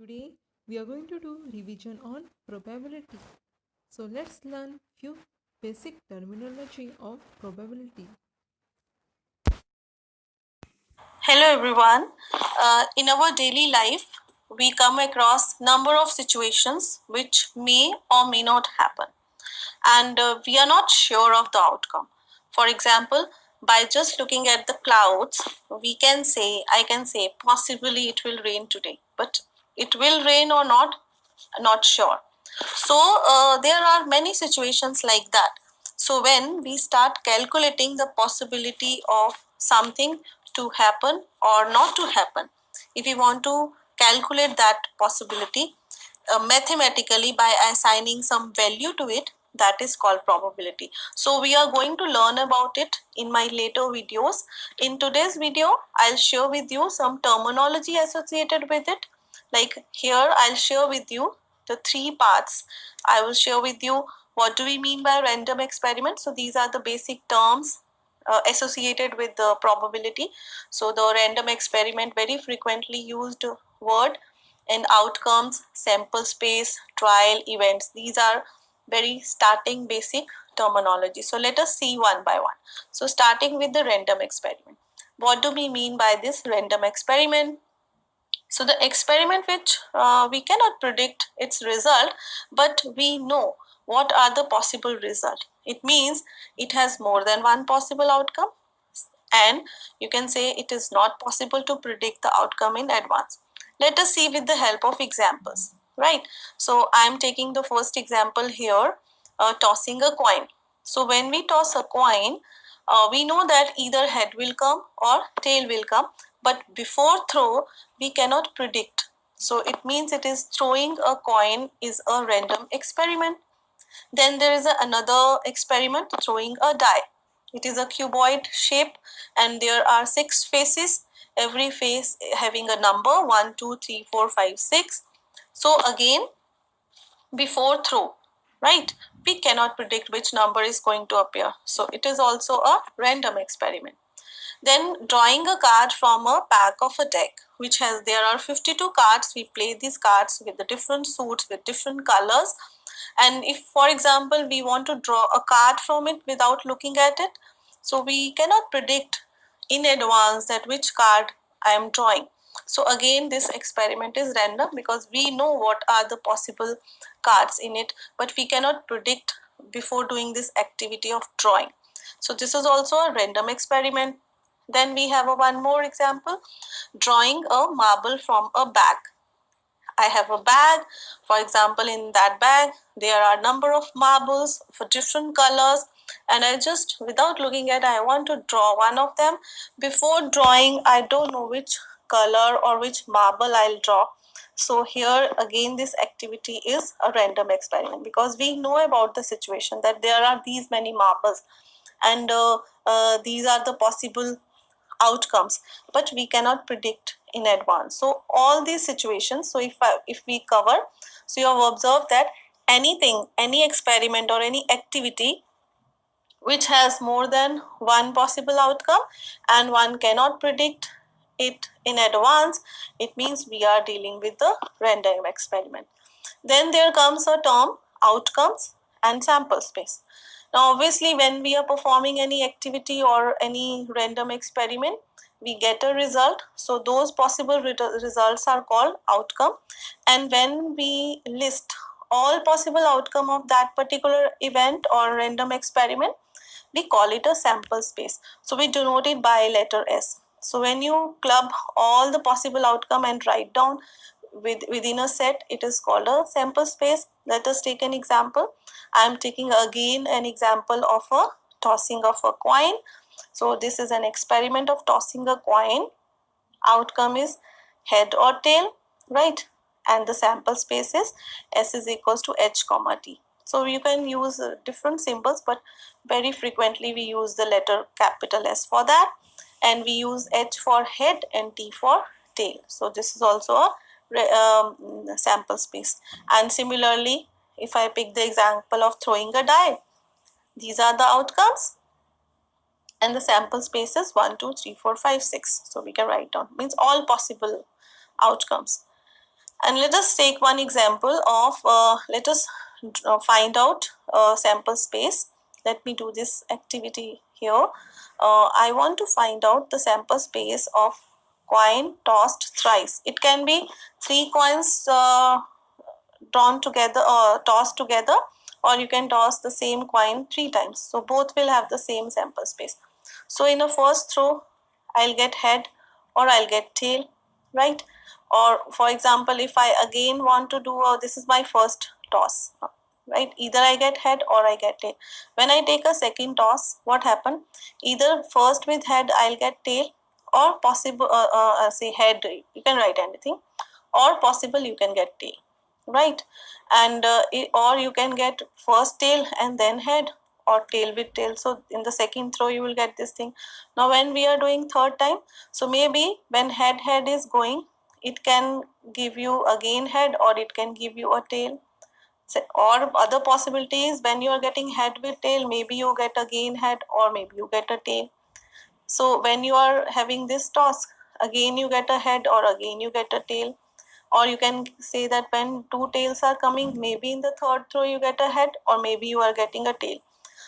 Today we are going to do revision on probability. So let's learn few basic terminology of probability. Hello everyone. In our daily life, we come across number of situations which may or may not happen, and we are not sure of the outcome. For example, by just looking at the clouds, I can say, possibly it will rain today, but it will rain or not sure. So there are many situations like that. So when we start calculating the possibility of something to happen or not to happen, if we want to calculate that possibility mathematically by assigning some value to it, that is called probability. So we are going to learn about it in my later videos. In today's video, I'll share with you some terminology associated with it. Like here, I'll share with you the three parts. I will share with you what do we mean by random experiment. So these are the basic terms associated with the probability. So the random experiment, very frequently used word, and outcomes, sample space, trial, events. These are very starting basic terminology. So let us see one by one. So starting with the random experiment. What do we mean by this random experiment? So the experiment which we cannot predict its result, but we know what are the possible result. It means it has more than one possible outcome, and you can say it is not possible to predict the outcome in advance. Let us see with the help of examples, right? So I am taking the first example here, tossing a coin. So when we toss a coin, we know that either head will come or tail will come, but before throw we cannot predict. So it means it is throwing a coin is a random experiment. Then there is another experiment, throwing a die. It is a cuboid shape and there are six faces, every face having a number 1, 2, 3, 4, 5, 6. So again, before throw, right? We cannot predict which number is going to appear. So it is also a random experiment. Then drawing a card from a pack of a deck, which has there are 52 cards. We play these cards with the different suits with different colors. And if, for example, we want to draw a card from it without looking at it, so we cannot predict in advance that which card I am drawing. So again, this experiment is random because we know what are the possible cards in it, but we cannot predict before doing this activity of drawing. So this is also a random experiment. Then we have one more example, drawing a marble from a bag. I have a bag. For example, in that bag, there are number of marbles for different colors. And I just, without looking at, I want to draw one of them. Before drawing, I don't know which color or which marble I'll draw. So here again, this activity is a random experiment because we know about the situation that there are these many marbles, and these are the possible outcomes, but we cannot predict in advance. So all these situations, so if we cover, so you have observed that anything, any experiment or any activity which has more than one possible outcome and one cannot predict it in advance, it means we are dealing with the random experiment. Then there comes a term, outcomes and sample space. Now, obviously, when we are performing any activity or any random experiment, we get a result. So, those possible results are called outcome. And when we list all possible outcome of that particular event or random experiment, we call it a sample space. So, we denote it by letter S. So, when you club all the possible outcome and write down within a set, it is called a sample space. Let us take an example. I am taking again an example of a tossing of a coin. So this is an experiment of tossing a coin. Outcome is head or tail, right? And the sample space is S is equals to H comma T. So you can use different symbols, but very frequently we use the letter capital S for that, and we use H for head and T for tail. So this is also a sample space. And similarly, if I pick the example of throwing a die, these are the outcomes, and the sample space is 1, 2, 3, 4, 5, 6. So we can write down, means all possible outcomes. And let us take one example of, let us find out sample space. Let me do this activity here. I want to find out the sample space of coin tossed thrice. It can be three coins drawn together or tossed together, or you can toss the same coin three times. So both will have the same sample space. So in a first throw, I'll get head or I'll get tail, right? Or for example, if I again want to do, this is my first toss, right? Either I get head or I get tail. When I take a second toss, what happened? Either first with head I'll get tail, or possible say head, you can write anything, or possible you can get tail, right? And or you can get first tail and then head, or tail with tail. So in the second throw you will get this thing. Now when we are doing third time, so maybe when head is going, it can give you again head, or it can give you a tail. Or other possibilities, when you are getting head with tail, maybe you get again head, or maybe you get a tail. So when you are having this toss, again you get a head or again you get a tail. Or you can say that when two tails are coming, maybe in the third throw you get a head, or maybe you are getting a tail.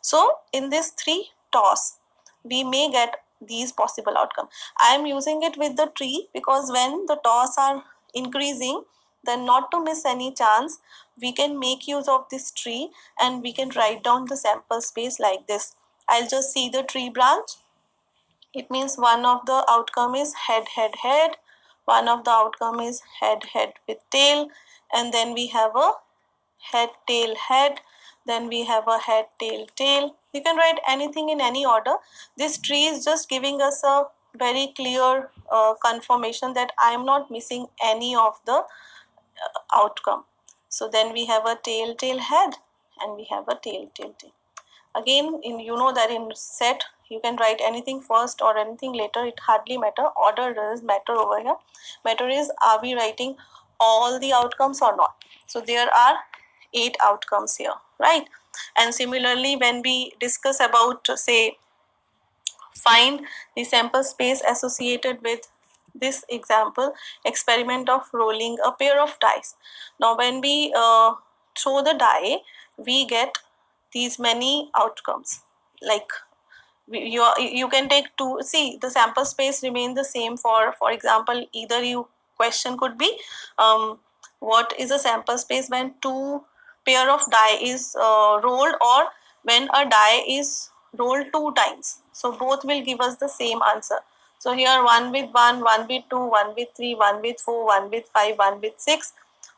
So in this three toss, we may get these possible outcome. I am using it with the tree because when the toss are increasing, then not to miss any chance, we can make use of this tree and we can write down the sample space like this. I'll just see the tree branch. It means one of the outcome is head, head, head. One of the outcome is head, head with tail. And then we have a head, tail, head. Then we have a head, tail, tail. You can write anything in any order. This tree is just giving us a very clear confirmation that I am not missing any of the outcome. So then we have a tail, tail, head, and we have a tail, tail, tail. Again, you know that in set you can write anything first or anything later, it hardly matter. Order doesn't matter over here. Matter is, are we writing all the outcomes or not? So there are 8 outcomes here, right? And similarly, when we discuss about, say, find the sample space associated with this example experiment of rolling a pair of dice. Now when we throw the die, we get these many outcomes. Like you can take two. See, the sample space remain the same. For example, either you question could be, what is a sample space when two pair of die is rolled, or when a die is rolled two times. So both will give us the same answer. So here one with one with two, one with three, one with four, one with five, one with six,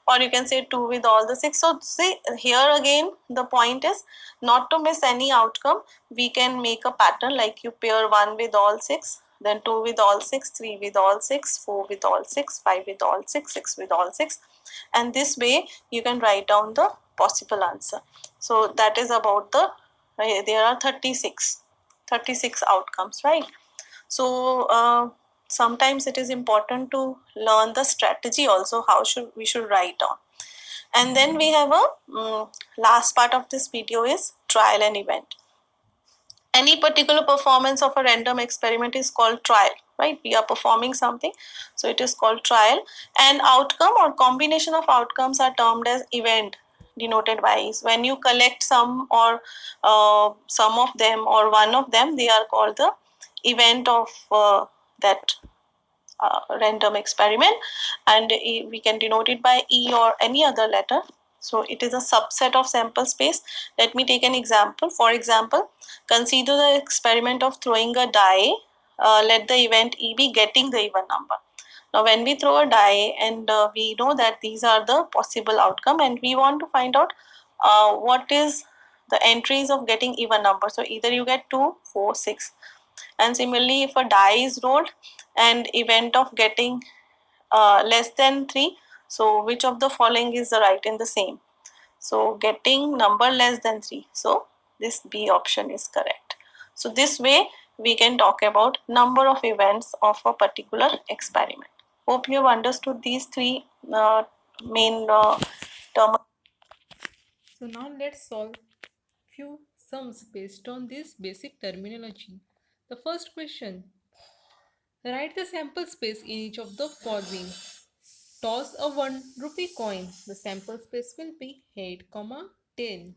or you can say two with all the six. So see, here again the point is not to miss any outcome. We can make a pattern like you pair one with all six, then two with all six, three with all six, four with all six, five with all six, six with all six, and this way you can write down the possible answer. So that is about the, there are 36 outcomes, right? So sometimes it is important to learn the strategy also, how we should write down. And then we have a last part of this video is trial and event. Any particular performance of a random experiment is called trial, right? We are performing something, so it is called trial. And outcome or combination of outcomes are termed as event, denoted by is. When you collect some or some of them or one of them, they are called the event of that random experiment, and we can denote it by E or any other letter. So it is a subset of sample space. Let me take an example. For example, consider the experiment of throwing a die. Let the event E be getting the even number. Now when we throw a die and we know that these are the possible outcome, and we want to find out what is the entries of getting even number. So either you get 2, 4, 6. And similarly, if a die is rolled and event of getting less than 3, so which of the following is the right in the same? So getting number less than 3, so this B option is correct. So this way we can talk about number of events of a particular experiment. Hope you have understood these three main terms. So now let's solve few sums based on this basic terminology. The first question: write the sample space in each of the following. toss a 1 rupee coin. The sample space will be head, tail.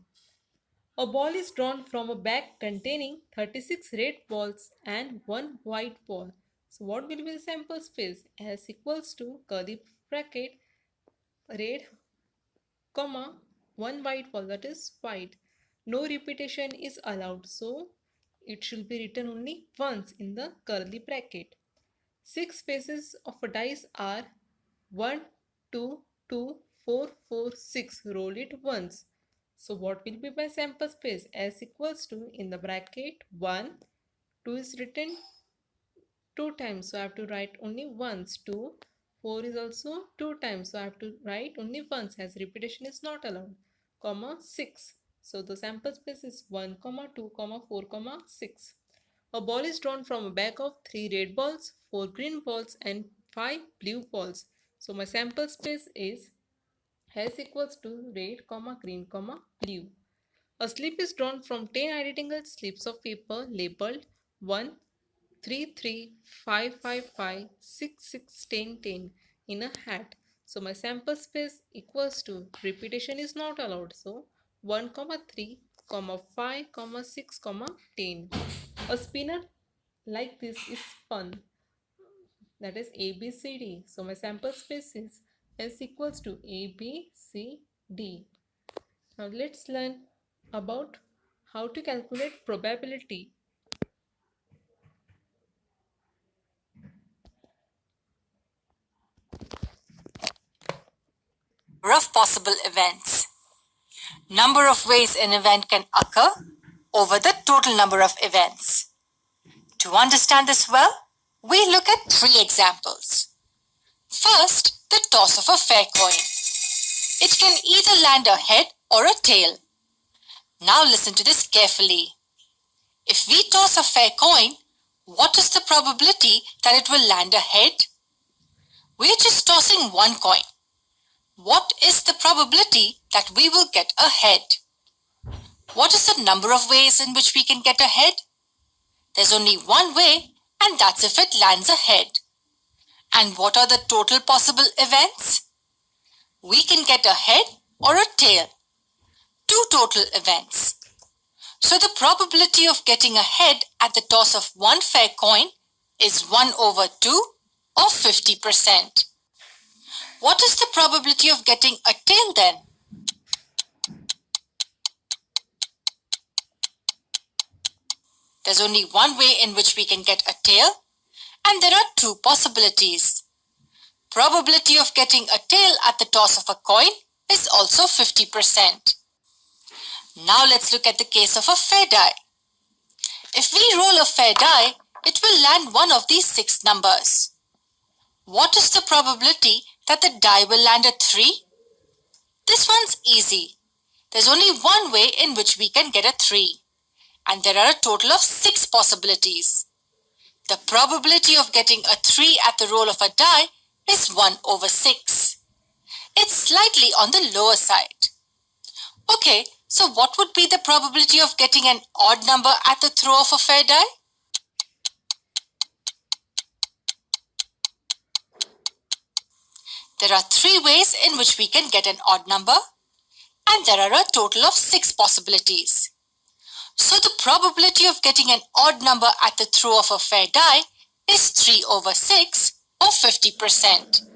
A ball is drawn from a bag containing 36 red balls and 1 white ball. So what will be the sample space? S equals to curly bracket red, 1 white ball, that is white. No repetition is allowed, so it should be written only once in the curly bracket. 6 faces of a dice are 1, 2, 2, 4, 4, 6. Roll it once. So what will be my sample space? S equals to, in the bracket, 1. 2 is written 2 times, so I have to write only once. 2. 4 is also 2 times, so I have to write only once, as repetition is not allowed. 6. So the sample space is 1, 2, 4, 6. A ball is drawn from a bag of 3 red balls, 4 green balls and 5 blue balls. So my sample space is S equals to red, green, blue. A slip is drawn from 10 identical slips of paper labeled 1, 3, 3, 5, 5, 5, 6, 6, 10, 10 in a hat. So my sample space equals to, repetition is not allowed, so 1, 3, 5, 6, 10. A spinner like this is spun, that is A, B, C, D. So my sample space is S equals to A, B, C, D. Now let's learn about how to calculate probability. Of possible events. Number of ways an event can occur over the total number of events. To understand this well, we look at 3 examples. First, the toss of a fair coin. It can either land a head or a tail. Now listen to this carefully. If we toss a fair coin, what is the probability that it will land a head? We're just tossing one coin. What is the probability that we will get a head? What is the number of ways in which we can get a head? There's only one way, and that's if it lands a head. And what are the total possible events? We can get a head or a tail. 2 total events. So the probability of getting a head at the toss of one fair coin is 1 over 2 or 50%. What is the probability of getting a tail then? There's only one way in which we can get a tail, and there are 2 possibilities. Probability of getting a tail at the toss of a coin is also 50%. Now let's look at the case of a fair die. If we roll a fair die, it will land one of these 6 numbers. What is the probability that the die will land a 3? This one's easy. There's only one way in which we can get a 3. And there are a total of 6 possibilities. The probability of getting a 3 at the roll of a die is 1 over 6. It's slightly on the lower side. Okay, so what would be the probability of getting an odd number at the throw of a fair die? There are 3 ways in which we can get an odd number, and there are a total of 6 possibilities. So the probability of getting an odd number at the throw of a fair die is 3 over 6 or 50%.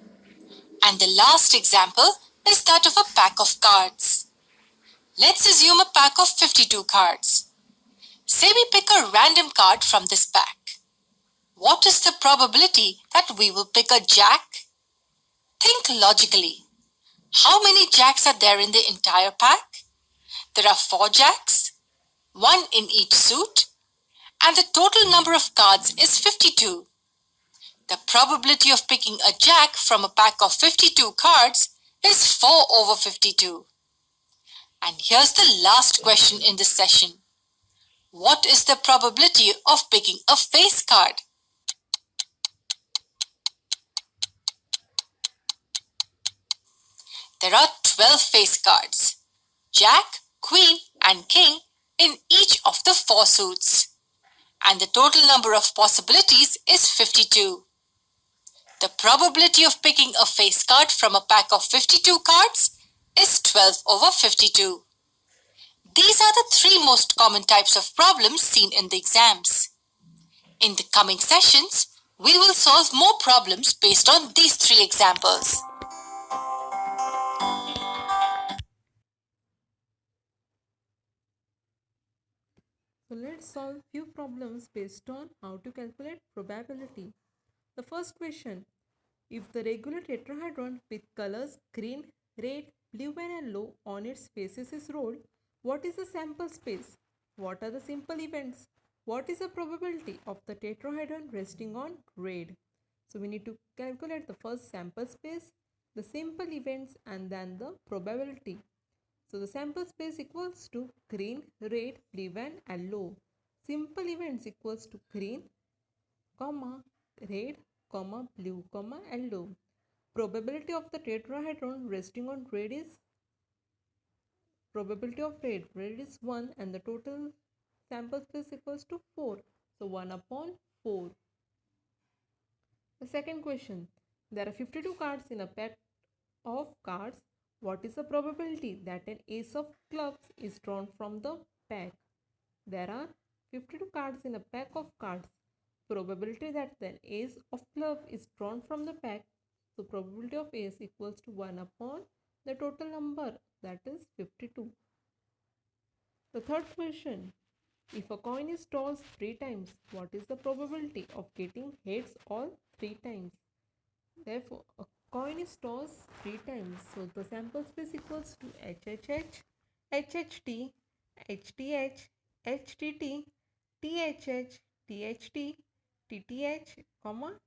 And the last example is that of a pack of cards. Let's assume a pack of 52 cards. Say we pick a random card from this pack. What is the probability that we will pick a jack? Think logically. How many jacks are there in the entire pack? There are 4 jacks, 1 in each suit, and the total number of cards is 52. The probability of picking a jack from a pack of 52 cards is 4 over 52. And here's the last question in this session. What is the probability of picking a face card? There are 12 face cards, Jack, Queen and King in each of the 4 suits. And the total number of possibilities is 52. The probability of picking a face card from a pack of 52 cards is 12 over 52. These are the three most common types of problems seen in the exams. In the coming sessions, we will solve more problems based on these three examples. So let's solve few problems based on how to calculate probability. The first question, if the regular tetrahedron with colors green, red, blue and yellow on its faces is rolled, what is the sample space? What are the simple events? What is the probability of the tetrahedron resting on red? So we need to calculate the first sample space, the simple events and then the probability. So the sample space equals to green, red, blue and yellow. Simple events equals to green, comma, red, comma, blue, comma, yellow. Probability of the tetrahedron resting on red is probability of red is 1 and the total sample space equals to 4. So 1 upon 4. The second question, there are 52 cards in a pack of cards. What is the probability that an ace of clubs is drawn from the pack? There are 52 cards in a pack of cards. Probability that an ace of club is drawn from the pack. So probability of ace equals to 1 upon the total number, that is 52. The third question, if a coin is tossed 3 times, what is the probability of getting heads all 3 times? Therefore, a coin is tossed 3 times. So the sample space equals to HHH, HHT, HTH, HTT, THH, THT, TTH,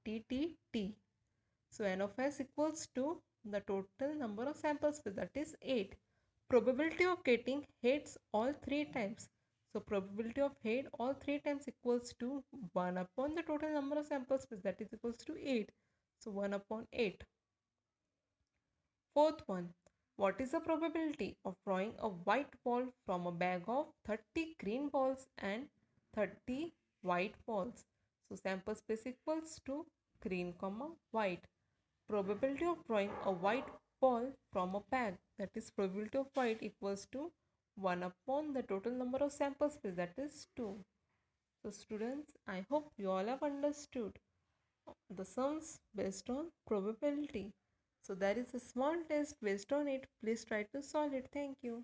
TTT. So n of s equals to the total number of sample space, that is 8. Probability of getting heads all 3 times. So probability of head all 3 times equals to 1 upon the total number of sample space, that is equals to 8. So 1 upon 8. Fourth one, what is the probability of drawing a white ball from a bag of 30 green balls and 30 white balls? So sample space equals to green comma white. Probability of drawing a white ball from a bag, that is probability of white equals to 1 upon the total number of sample space, that is 2. So students, I hope you all have understood the sums based on probability. So there is a small test based on it. Please try to solve it. Thank you.